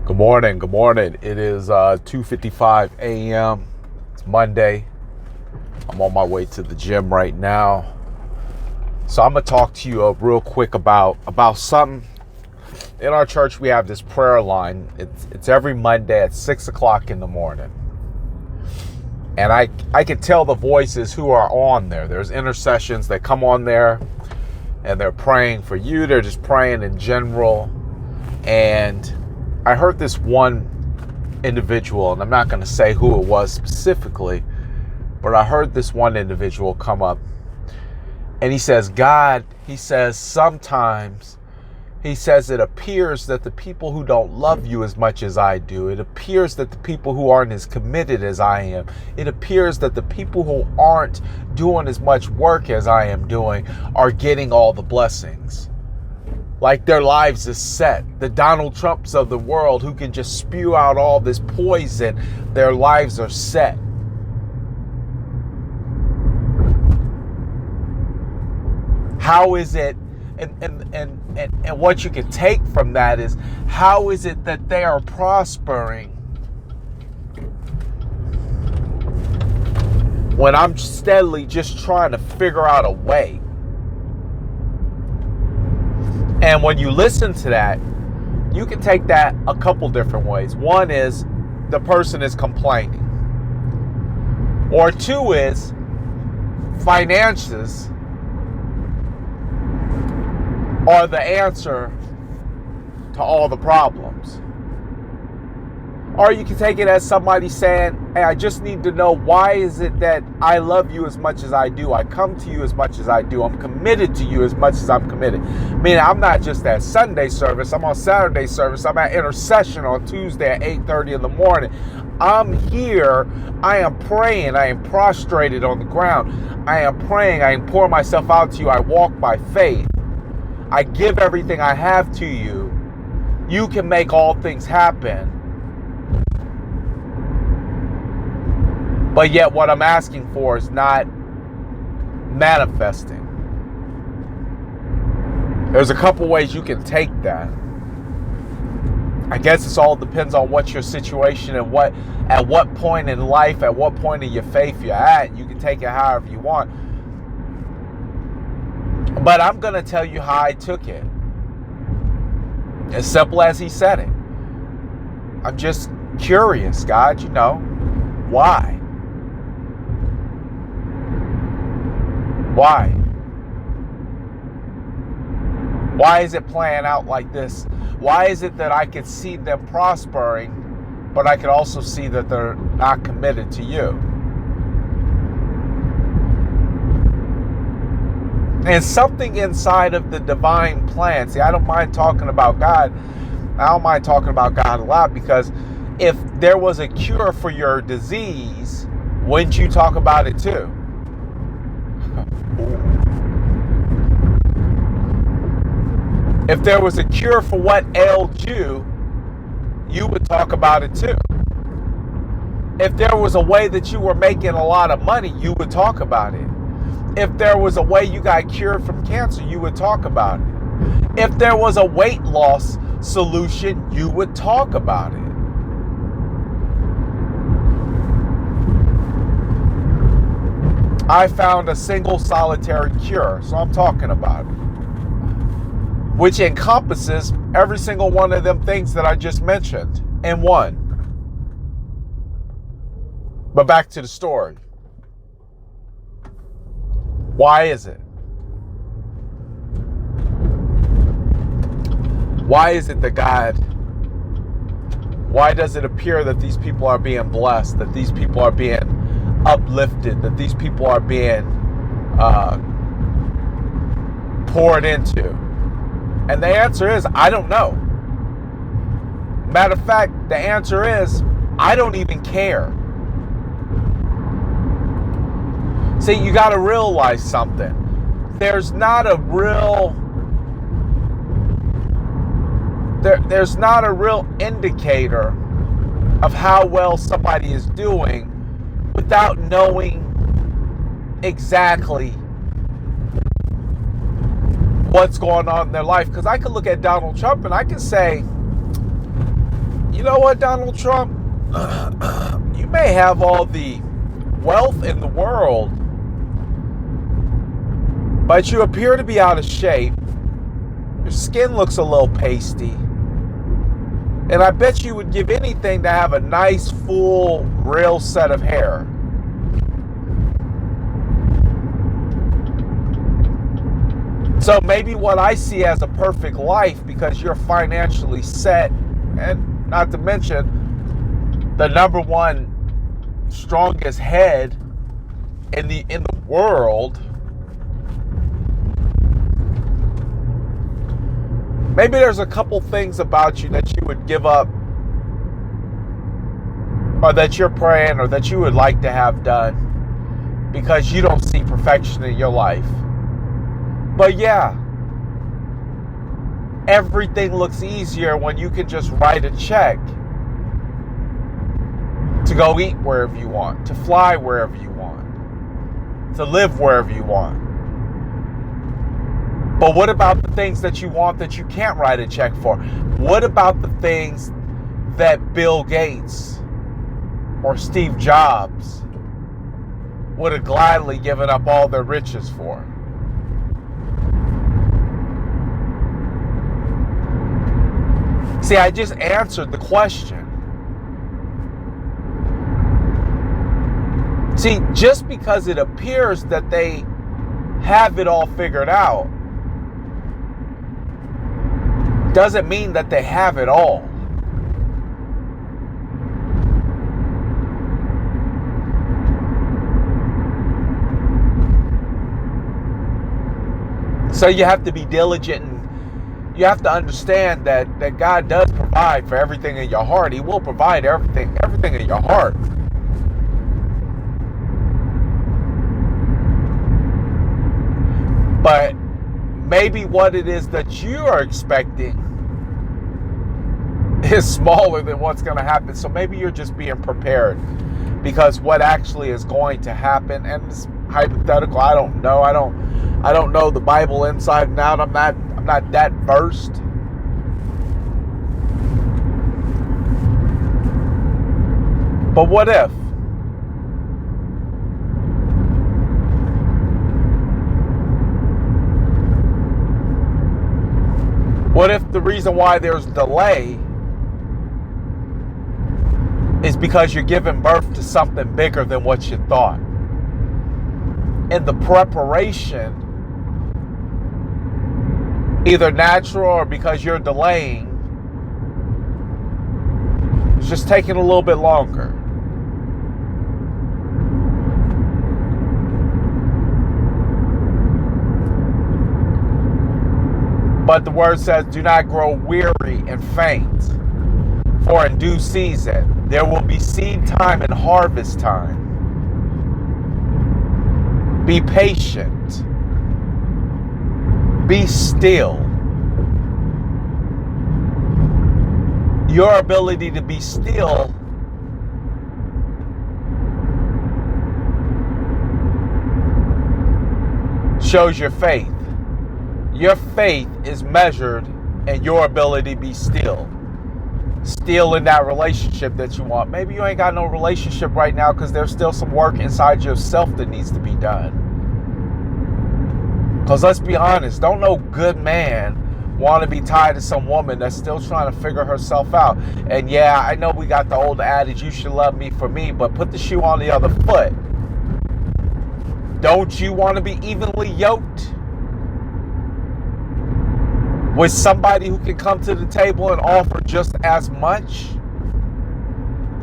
Good morning. Good morning. It is 2:55 a.m. It's Monday. I'm on my way to the gym right now. So I'm gonna talk to you real quick about something. In our church, we have this prayer line. It's every Monday at 6 o'clock in the morning, and I can tell the voices who are on there. There's intercessions that come on there, and they're praying for you. They're just praying in general, and I heard this one individual, and I'm not going to say who it was specifically, but I heard this one individual come up, and he says, sometimes, he says, it appears that the people who don't love you as much as I do, it appears that the people who aren't as committed as I am, it appears that the people who aren't doing as much work as I am doing are getting all the blessings. Like their lives is set. The Donald Trumps of the world who can just spew out all this poison, their lives are set. How is it, and what you can take from that is, how is it that they are prospering when I'm steadily just trying to figure out a way? And when you listen to that, you can take that a couple different ways. One is the person is complaining. Or two is finances are the answer to all the problems. Or you can take it as somebody saying, hey, I just need to know, why is it that I love you as much as I do? I come to you as much as I do. I'm committed to you as much as I'm committed. Meaning I'm not just at Sunday service. I'm on Saturday service. I'm at intercession on Tuesday at 8:30 in the morning. I'm here. I am praying. I am prostrated on the ground. I am praying. I am pouring myself out to you. I walk by faith. I give everything I have to you. You can make all things happen. But yet what I'm asking for is not manifesting. There's a couple ways you can take that. I guess it all depends on what your situation and at what point in life, at what point in your faith you're at. You can take it however you want. But I'm going to tell you how I took it. As simple as he said it. I'm just curious, God, why? Why? Why is it playing out like this? Why is it that I can see them prospering, but I can also see that they're not committed to you? And something inside of the divine plan. See, I don't mind talking about God. I don't mind talking about God a lot, because if there was a cure for your disease, wouldn't you talk about it too? If there was a cure for what ailed you, you would talk about it too. If there was a way that you were making a lot of money, you would talk about it. If there was a way you got cured from cancer, you would talk about it. If there was a weight loss solution, you would talk about it. I found a single solitary cure, so I'm talking about it, which encompasses every single one of them things that I just mentioned in one. But back to the story. Why is it? Why is it that God, why does it appear that these people are being blessed, that these people are being uplifted, that these people are being poured into? And the answer is, I don't know. Matter of fact, the answer is, I don't even care. See, you got to realize something. There's not a real indicator of how well somebody is doing without knowing exactly what's going on in their life. Because I could look at Donald Trump and I can say, you know what, Donald Trump? You may have all the wealth in the world, but you appear to be out of shape. Your skin looks a little pasty. And I bet you would give anything to have a nice, full, real set of hair. So maybe what I see as a perfect life, because you're financially set, and not to mention the number one strongest head in the world, maybe there's a couple things about you that you would give up, or that you're praying, or that you would like to have done, because you don't see perfection in your life. But yeah, everything looks easier when you can just write a check to go eat wherever you want, to fly wherever you want, to live wherever you want. But what about the things that you want that you can't write a check for? What about the things that Bill Gates or Steve Jobs would have gladly given up all their riches for? See, I just answered the question. See, just because it appears that they have it all figured out doesn't mean that they have it all. So you have to be diligent, and you have to understand that God does provide for everything in your heart. He will provide everything in your heart. But maybe what it is that you are expecting is smaller than what's going to happen. So maybe you're just being prepared, because what actually is going to happen, and it's hypothetical. I don't know. I don't know the Bible inside and out. I'm not that versed. But what if? What if the reason why there's delay is because you're giving birth to something bigger than what you thought? And the preparation, either natural or because you're delaying, it's just taking a little bit longer. But the word says, do not grow weary and faint, for in due season there will be seed time and harvest time. Be patient. Be still. Your ability to be still shows your faith. Your faith is measured in your ability to be still. Still in that relationship that you want. Maybe you ain't got no relationship right now because there's still some work inside yourself that needs to be done. Because let's be honest, don't no good man want to be tied to some woman that's still trying to figure herself out. And yeah, I know we got the old adage, you should love me for me, but put the shoe on the other foot. Don't you want to be evenly yoked with somebody who can come to the table and offer just as much?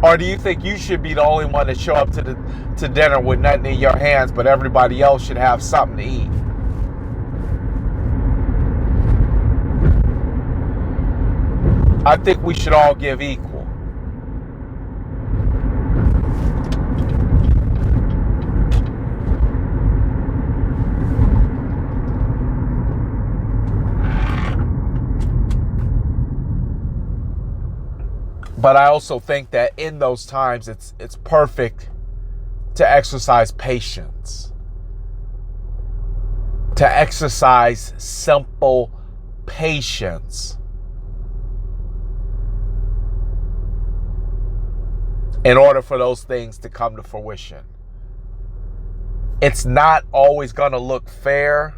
Or do you think you should be the only one to show up to dinner with nothing in your hands, but everybody else should have something to eat? I think we should all give equal. But I also think that in those times, it's perfect to exercise patience, to exercise simple patience. in order for those things to come to fruition. It's not always going to look fair.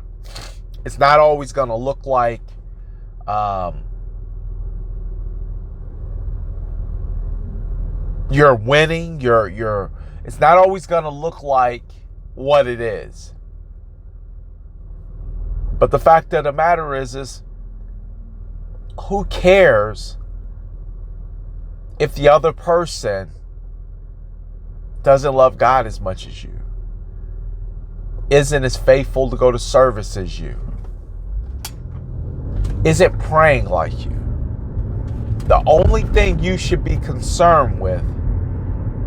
It's not always going to look like you're winning. It's not always going to look like what it is. But the fact of the matter is who cares if the other person doesn't love God as much as you, isn't as faithful to go to service as you, isn't praying like you? The only thing you should be concerned with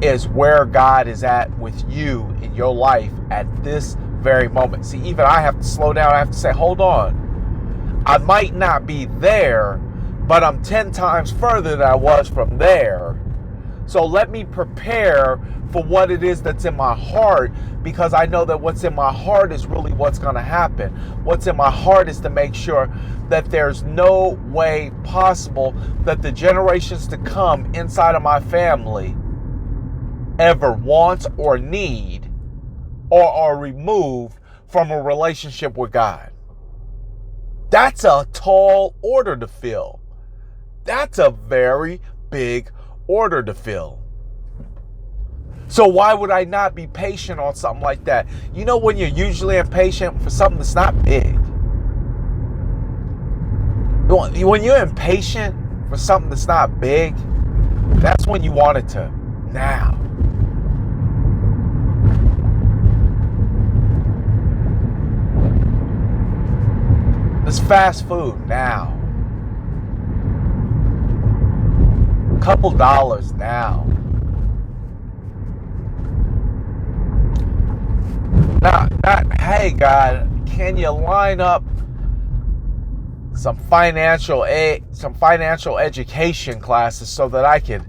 is where God is at with you in your life at this very moment. See, even I have to slow down. I have to say, hold on. I might not be there, but I'm 10 times further than I was from there. So let me prepare for what it is that's in my heart, because I know that what's in my heart is really what's going to happen. What's in my heart is to make sure that there's no way possible that the generations to come inside of my family ever want or need or are removed from a relationship with God. That's a tall order to fill. That's a very big order to fill. So why would I not be patient on something like that? You know, when you're usually impatient for something that's not big. When you're impatient for something that's not big, that's when you want it to now. It's fast food now. Couple dollars now. Not, hey God, can you line up some financial education classes so that I can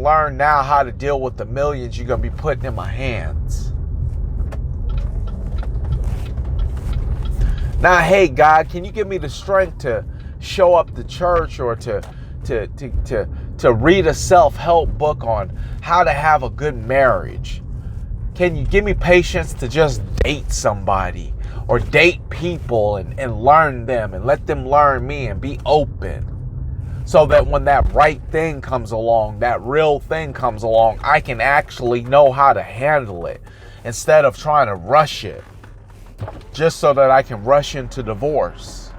learn now how to deal with the millions you're gonna be putting in my hands. Now, hey God, can you give me the strength to show up to church or to read a self-help book on how to have a good marriage? Can you give me patience to just date somebody or date people and learn them and let them learn me and be open, so that when that right thing comes along, that real thing comes along, I can actually know how to handle it instead of trying to rush it just so that I can rush into divorce.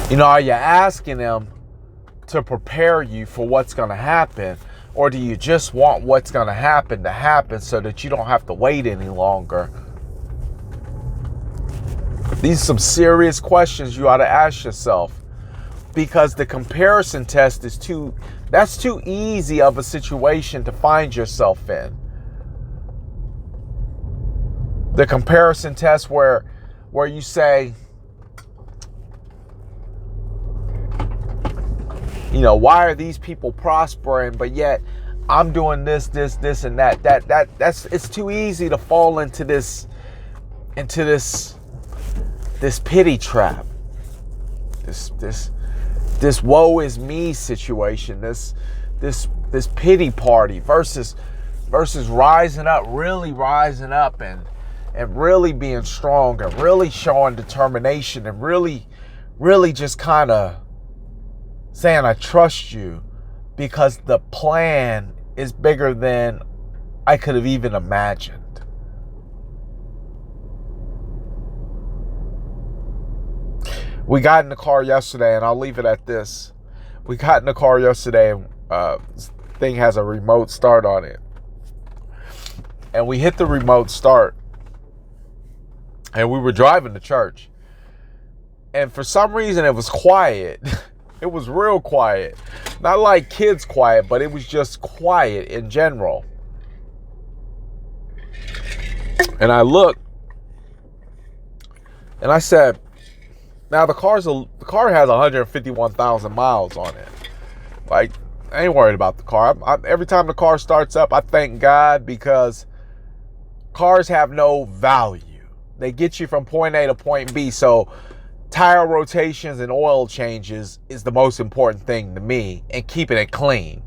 You know, are you asking them to prepare you for what's going to happen? Or do you just want what's going to happen so that you don't have to wait any longer? These are some serious questions you ought to ask yourself, because the comparison test is too easy of a situation to find yourself in. The comparison test where you say, you know, why are these people prospering, but yet I'm doing this, and that. That's it's too easy to fall into this pity trap. This woe is me situation. This pity party versus really rising up and really being strong and really showing determination and really just kind of saying, I trust you, because the plan is bigger than I could have even imagined. We got in the car yesterday, and I'll leave it at this. We got in the car yesterday, and this thing has a remote start on it. And we hit the remote start, and we were driving to church. And for some reason, it was quiet. It was real quiet. Not like kids quiet, but it was just quiet in general. And I looked, and I said, now the car has 151,000 miles on it. Like, I ain't worried about the car. Every time the car starts up, I thank God, because cars have no value. They get you from point A to point B. So tire rotations and oil changes is the most important thing to me, and keeping it clean.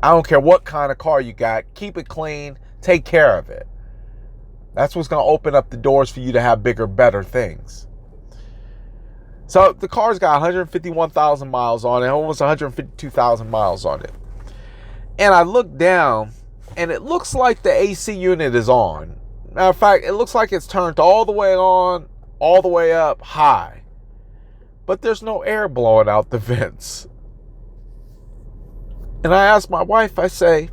I don't care what kind of car you got. Keep it clean. Take care of it. That's what's going to open up the doors for you to have bigger, better things. So the car's got 151,000 miles on it, almost 152,000 miles on it. And I look down, and it looks like the AC unit is on. Matter of fact, it looks like it's turned all the way on, all the way up, high. But there's no air blowing out the vents. And I asked my wife, I said,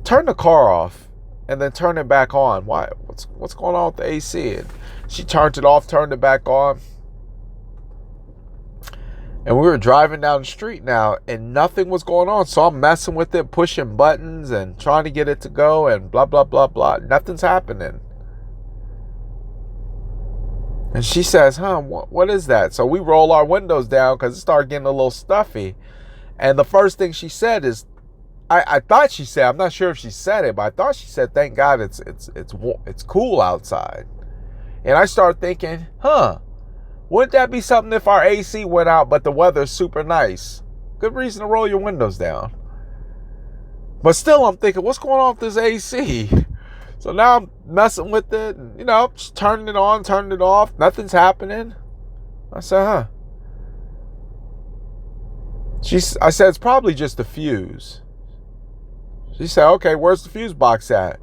turn the car off and then turn it back on. Why? What's going on with the AC? And she turned it off, turned it back on. And we were driving down the street now, and nothing was going on. So I'm messing with it, pushing buttons and trying to get it to go and blah, blah, blah, blah. Nothing's happening. And she says, what is that? So we roll our windows down because it started getting a little stuffy. And the first thing she said is, I thought she said, I'm not sure if she said it, but I thought she said, thank God it's cool outside. And I started thinking, wouldn't that be something if our AC went out, but the weather's super nice? Good reason to roll your windows down. But still, I'm thinking, what's going on with this AC? So now I'm messing with it, and, just turning it on, turning it off. Nothing's happening. I said, I said, it's probably just the fuse. She said, okay, where's the fuse box at?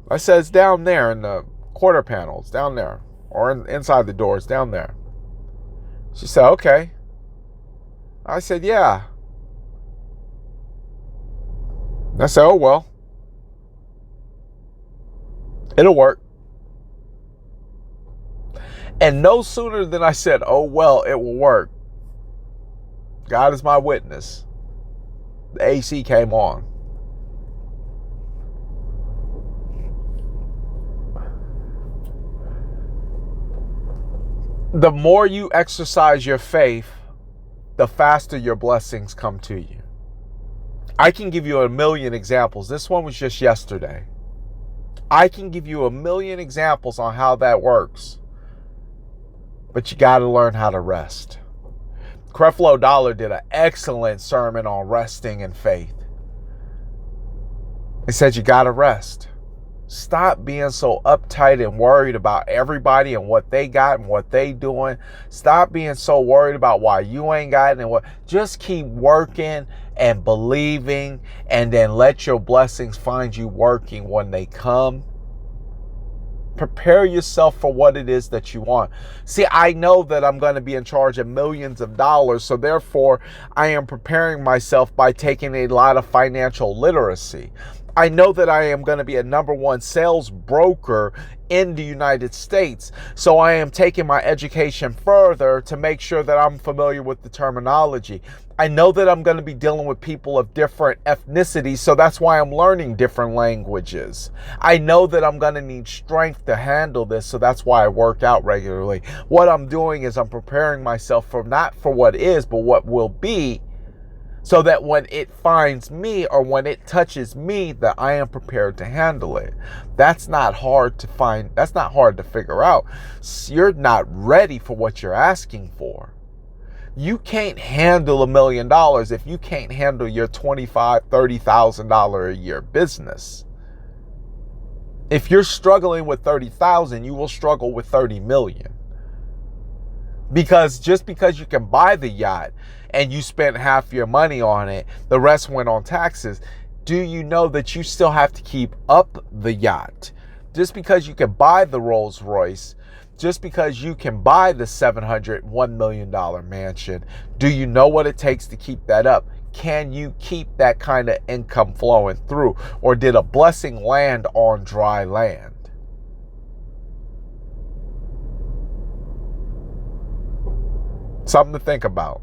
I said, it's down there in the quarter panels, down there. Or inside the doors, down there. She said, okay. I said, yeah. I said, oh, well. It'll work. And no sooner than I said, oh, well, it will work, God is my witness, the AC came on. The more you exercise your faith, the faster your blessings come to you. I can give you a million examples. This one was just yesterday. I can give you a million examples on how that works. But you got to learn how to rest. Creflo Dollar did an excellent sermon on resting in faith. He said you got to rest. Stop being so uptight and worried about everybody and what they got and what they doing. Stop being so worried about why you ain't got it and what. Just keep working and believing, and then let your blessings find you working when they come. Prepare yourself for what it is that you want. See, I know that I'm going to be in charge of millions of dollars, so therefore I am preparing myself by taking a lot of financial literacy. I know that I am going to be a #1 sales broker in the United States. So I am taking my education further to make sure that I'm familiar with the terminology. I know that I'm going to be dealing with people of different ethnicities, so that's why I'm learning different languages. I know that I'm going to need strength to handle this, so that's why I work out regularly. What I'm doing is I'm preparing myself for not for what is, but what will be, so that when it finds me or when it touches me, that I am prepared to handle it. That's not hard to find. That's not hard to figure out. You're not ready for what you're asking for. You can't handle $1 million if you can't handle your $25,000, $30,000 a year business. If you're struggling with 30,000, you will struggle with 30 million. Because just because you can buy the yacht and you spent half your money on it, the rest went on taxes, do you know that you still have to keep up the yacht? Just because you can buy the Rolls Royce, just because you can buy the $1 million mansion, do you know what it takes to keep that up? Can you keep that kind of income flowing through? Or did a blessing land on dry land? Something to think about.